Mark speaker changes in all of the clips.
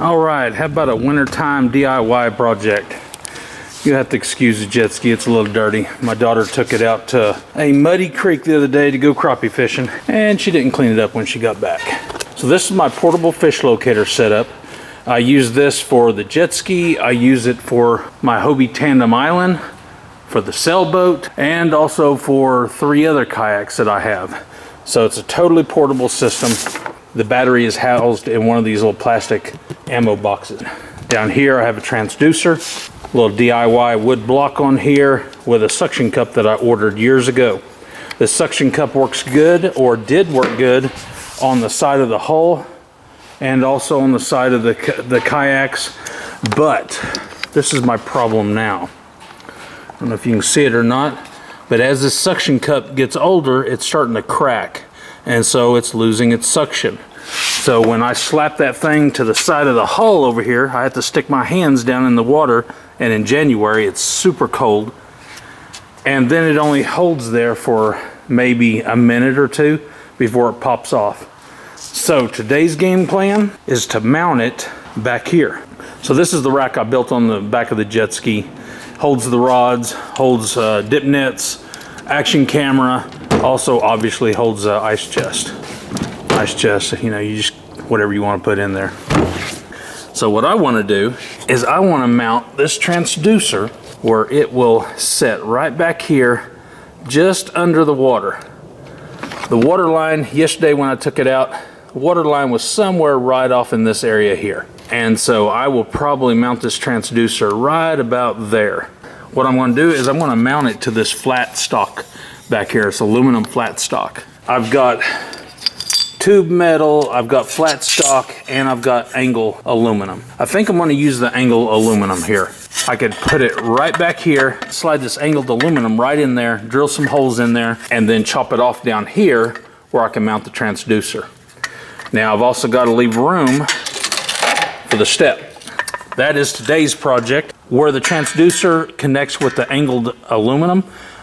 Speaker 1: All right, how about a wintertime DIY project? You have to excuse the jet ski, it's a little dirty. My daughter took it out to a muddy creek the other day to go crappie fishing, and she didn't clean it up when she got back. So this is my portable fish locator setup. I use this for the jet ski, I use it for my Hobie Tandem Island, for the sailboat, and also for 3 other kayaks that I have. So it's a totally portable system. The battery is housed in one of these little plastic ammo boxes. Down here I have a transducer, a little DIY wood block on here with a suction cup that I ordered years ago. This suction cup works good, or did work good, on the side of the hull and also on the side of the kayaks, but this is my problem now. I don't know if you can see it or not, but as this suction cup gets older, it's starting to crack, and so it's losing its suction. So when I slap that thing to the side of the hull over here, I have to stick my hands down in the water, and in January it's super cold, and then it only holds there for maybe a minute or 2 before it pops off. So today's game plan is to mount it back here. So this is the rack I built on the back of the jet ski. Holds the rods, holds dip nets, action camera, also obviously holds ice chest. Ice chest, you know, you just, whatever you want to put in there. So what I want to do is I want to mount this transducer where it will set right back here just under the water. The water line, yesterday when I took it out, the water line was somewhere right off in this area here. And so I will probably mount this transducer right about there. What I'm going to do is I'm going to mount it to this flat stock back here. It's aluminum flat stock. I've got tube metal, I've got flat stock, and I've got angle aluminum. I think I'm going to use the angle aluminum here. I could put it right back here, slide this angled aluminum right in there, drill some holes in there, and then chop it off down here where I can mount the transducer. Now I've also got to leave room for the step. That is today's project. Where the transducer connects with the angled aluminum,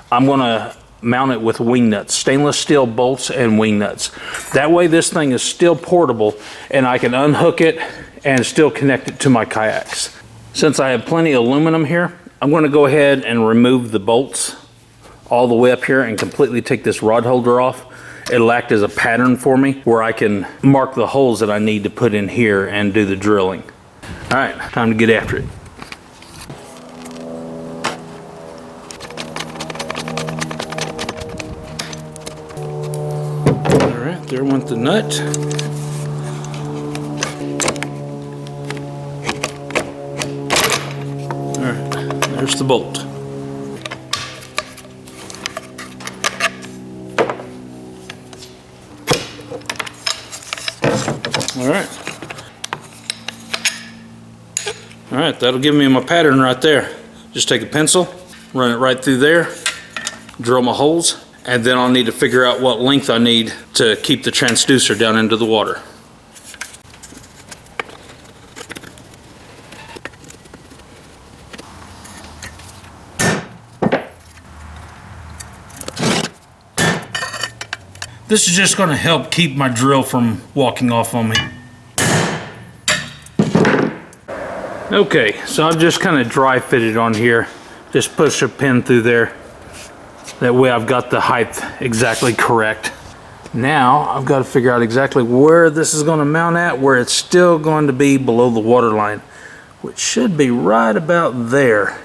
Speaker 1: I'm going to mount it with wing nuts, stainless steel bolts and wing nuts. That way this thing is still portable and I can unhook it and still connect it to my kayaks. Since I have plenty of aluminum here, I'm going to go ahead and remove the bolts all the way up here and completely take this rod holder off. It'll act as a pattern for me where I can mark the holes that I need to put in here and do the drilling. All right, time to get after it. All right, there went the nut. All right, there's the bolt. All right, that'll give me my pattern right there. Just take a pencil, run it right through there, drill my holes, and then I'll need to figure out what length I need to keep the transducer down into the water. This is just going to help keep my drill from walking off on me. Okay, so I've just kind of dry fitted on here. Just push a pin through there. That way I've got the height exactly correct. Now I've got to figure out exactly where this is going to mount at, where it's still going to be below the water line, which should be right about there.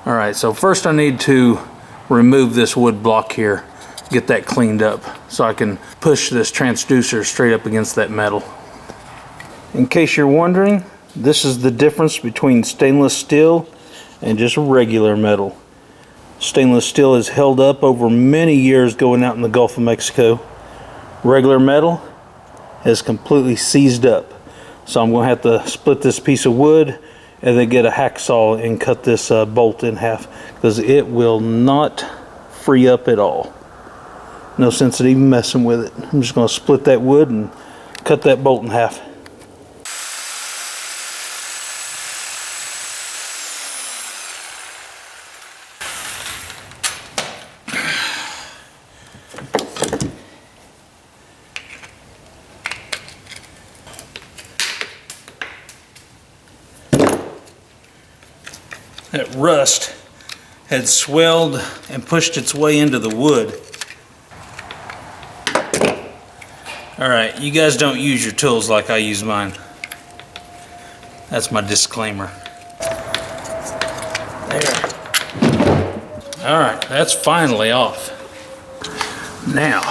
Speaker 1: All right, so first I need to remove this wood block here, get that cleaned up so I can push this transducer straight up against that metal. In case you're wondering, this is the difference between stainless steel and just regular metal. Stainless steel is held up over many years going out in the Gulf of Mexico. Regular metal has completely seized up. So I'm going to have to split this piece of wood and then get a hacksaw and cut this bolt in half, because it will not free up at all. No sense in even messing with it. I'm just going to split that wood and cut that bolt in half. that rust had swelled and pushed its way into the wood. Alright, you guys don't use your tools like I use mine. That's my disclaimer. There. Alright, that's finally off. Now,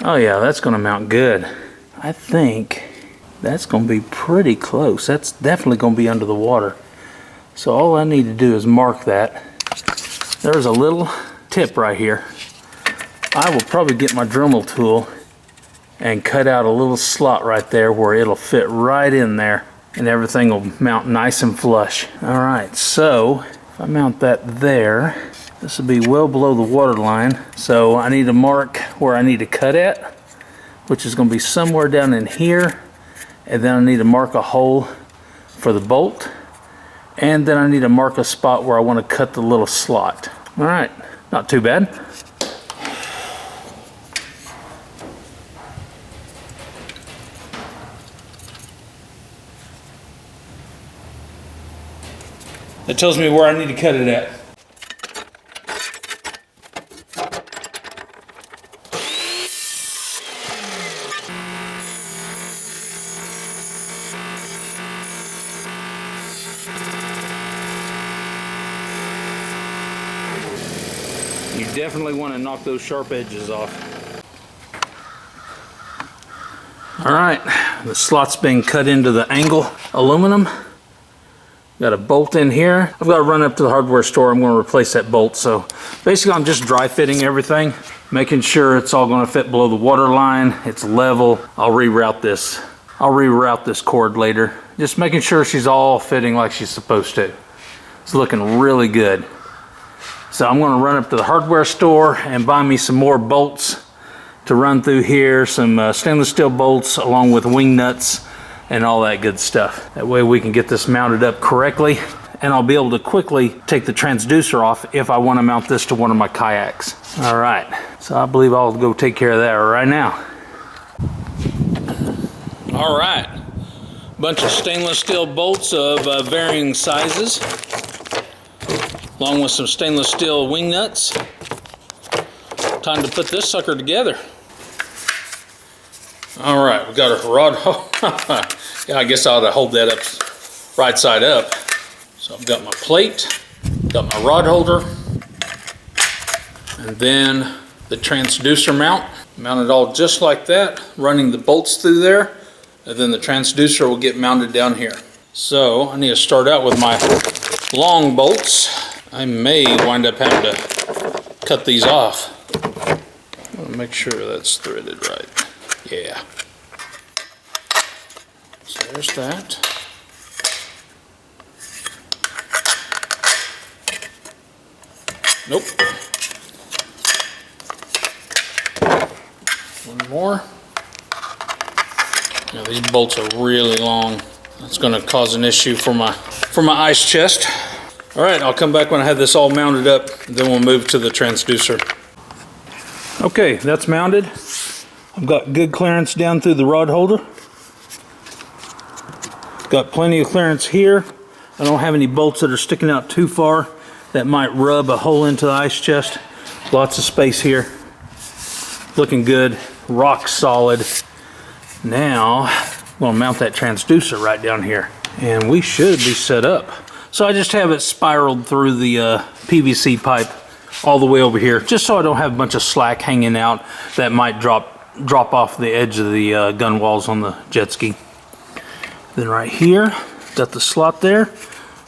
Speaker 1: oh yeah, that's going to mount good. I think that's going to be pretty close. That's definitely going to be under the water. So all I need to do is mark that. There's a little tip right here. I will probably get my Dremel tool and cut out a little slot right there where it'll fit right in there and everything will mount nice and flush. Alright, so if I mount that there, this will be well below the water line. So I need to mark where I need to cut at, which is going to be somewhere down in here. And then I need to mark a hole for the bolt. And then I need to mark a spot where I want to cut the little slot. Alright, not too bad. That tells me where I need to cut it at. You definitely want to knock those sharp edges off. Alright, the slot's being cut into the angle aluminum. Got a bolt in here. I've got to run up to the hardware store. I'm going to replace that bolt. So basically I'm just dry fitting everything, making sure it's all going to fit below the water line. It's level. I'll reroute this cord later. Just making sure she's all fitting like she's supposed to. It's looking really good. So I'm going to run up to the hardware store and buy me some more bolts to run through here. Some stainless steel bolts along with wing nuts and all that good stuff. That way we can get this mounted up correctly and I'll be able to quickly take the transducer off if I want to mount this to one of my kayaks. All right, so I believe I'll go take care of that right now. All right, bunch of stainless steel bolts of varying sizes, along with some stainless steel wing nuts. Time to put this sucker together. All right, we got a rod. Yeah, I guess I ought to hold that up right side up. So I've got my plate, got my rod holder, and then the transducer mount. Mount it all just like that, running the bolts through there, and then the transducer will get mounted down here. So I need to start out with my long bolts. I may wind up having to cut these off. I want to make sure that's threaded right. Yeah. So there's that. Nope. One more. Now these bolts are really long. That's going to cause an issue for my ice chest. All right, I'll come back when I have this all mounted up, and then we'll move to the transducer. Okay, that's mounted. I've got good clearance down through the rod holder. Got plenty of clearance here. I don't have any bolts that are sticking out too far that might rub a hole into the ice chest. Lots of space here. Looking good, rock solid. Now, I'm going to mount that transducer right down here. And we should be set up. So I just have it spiraled through the PVC pipe all the way over here, just so I don't have a bunch of slack hanging out that might drop off the edge of the gun walls on the jet ski. Then right here, got the slot there.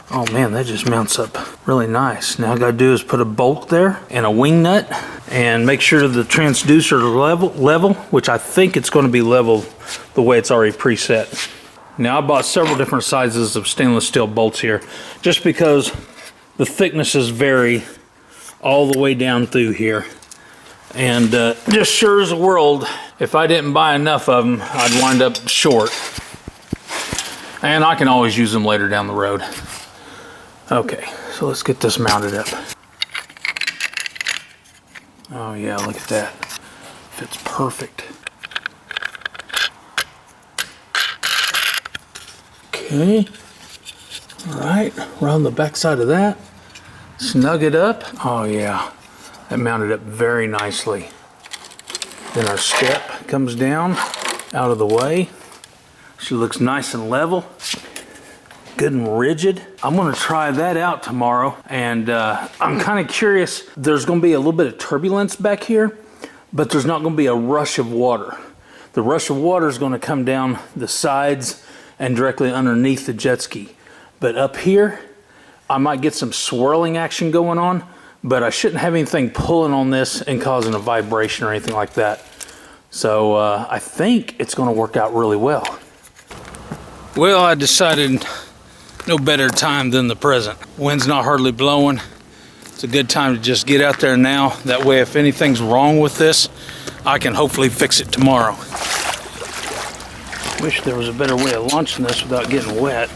Speaker 1: Oh man, that just mounts up really nice. Now all I gotta do is put a bolt there and a wing nut and make sure the transducer is level, which I think it's gonna be level the way it's already preset. Now I bought several different sizes of stainless steel bolts here, just because the thicknesses vary all the way down through here. And just sure as the world, if I didn't buy enough of them, I'd wind up short. And I can always use them later down the road. Okay, so let's get this mounted up. Oh yeah, look at that. Fits perfect. Okay. All right, around the back side of that, snug it up. Oh yeah, that mounted up very nicely. Then our step comes down out of the way. She looks nice and level, good and rigid. I'm gonna try that out tomorrow, and I'm kind of curious. There's gonna be a little bit of turbulence back here, but there's not gonna be a rush of water. The rush of water is gonna come down the sides and directly underneath the jet ski. But up here, I might get some swirling action going on, but I shouldn't have anything pulling on this and causing a vibration or anything like that. So I think it's gonna work out really well. Well, I decided no better time than the present. Wind's not hardly blowing. It's a good time to just get out there now. That way, if anything's wrong with this, I can hopefully fix it tomorrow. Wish there was a better way of launching this without getting wet.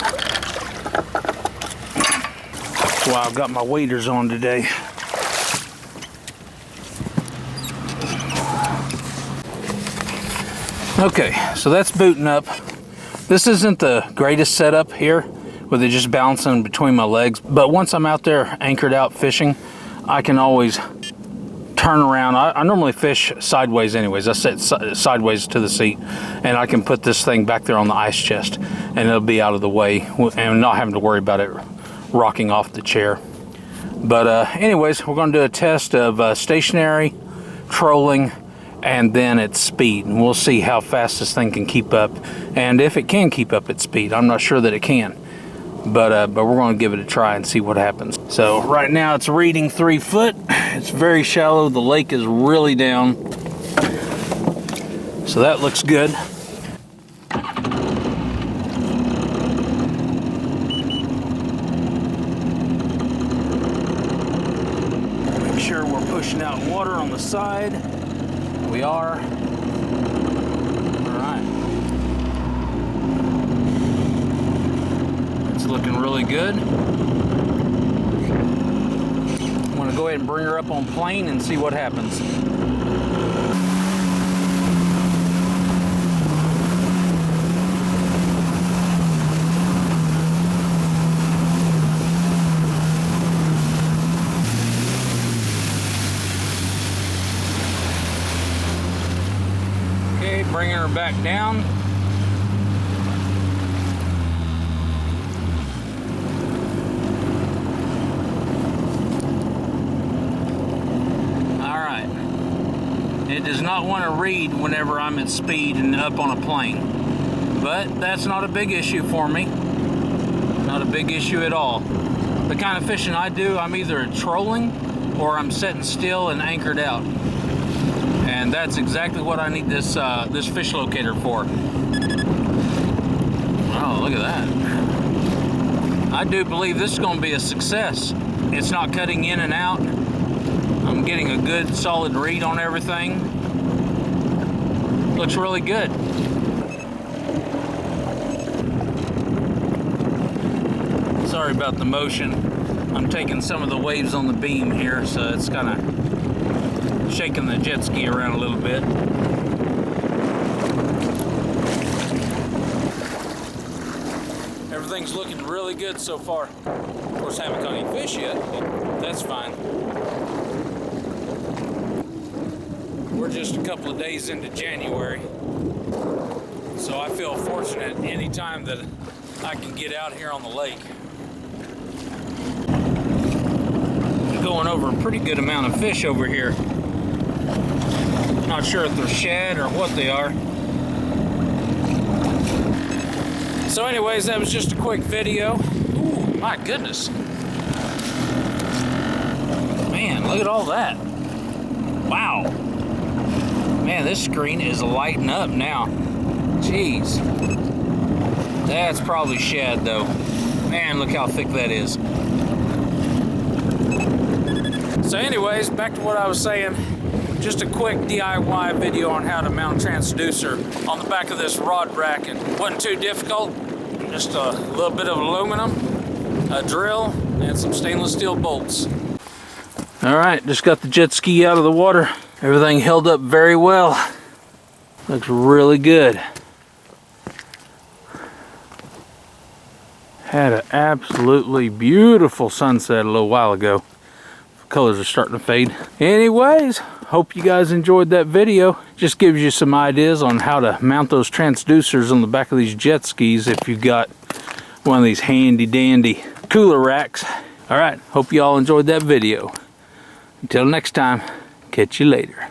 Speaker 1: That's why I've got my waders on today. Okay, so that's booting up. This isn't the greatest setup here, with it just bouncing between my legs, but once I'm out there anchored out fishing, I can always turn around. I normally fish sideways anyways. I sit sideways to the seat, and I can put this thing back there on the ice chest, and it'll be out of the way and not having to worry about it rocking off the chair. But anyways, we're going to do a test of stationary, trolling, and then its speed, and we'll see how fast this thing can keep up, and if it can keep up its speed. I'm not sure that it can, but we're going to give it a try and see what happens. So right now it's reading 3 foot. It's very shallow. The lake is really down, so that looks good. Make sure we're pushing out water on the side. We are. All right. It's looking really good. I'm gonna go ahead and bring her up on plane and see what happens. Bringing her back down. All right. It does not want to read whenever I'm at speed and up on a plane, but that's not a big issue for me. Not a big issue at all. The kind of fishing I do, I'm either trolling or I'm sitting still and anchored out. And that's exactly what I need this this fish locator for. Oh, look at that. I do believe this is going to be a success. It's not cutting in and out. I'm getting a good solid read on everything. Looks really good. Sorry about the motion. I'm taking some of the waves on the beam here, so it's kind of shaking the jet ski around a little bit. Everything's looking really good so far. Of course, I haven't caught any fish yet, but that's fine. We're just a couple of days into January, so I feel fortunate anytime that I can get out here on the lake. Going over a pretty good amount of fish over here. Not sure if they're shad or what they are. So anyways, that was just a quick video. Ooh, my goodness. Man, look at all that. Wow. Man, this screen is lighting up now. Jeez. That's probably shad though. Man, look how thick that is. So anyways, back to what I was saying. Just a quick DIY video on how to mount a transducer on the back of this rod bracket. Wasn't too difficult. Just a little bit of aluminum, a drill, and some stainless steel bolts. All right, just got the jet ski out of the water. Everything held up very well. Looks really good. Had an absolutely beautiful sunset a little while ago. Colors are starting to fade. Anyways, hope you guys enjoyed that video. Just gives you some ideas on how to mount those transducers on the back of these jet skis if you got one of these handy dandy cooler racks. All right, hope you all enjoyed that video. Until next time, catch you later.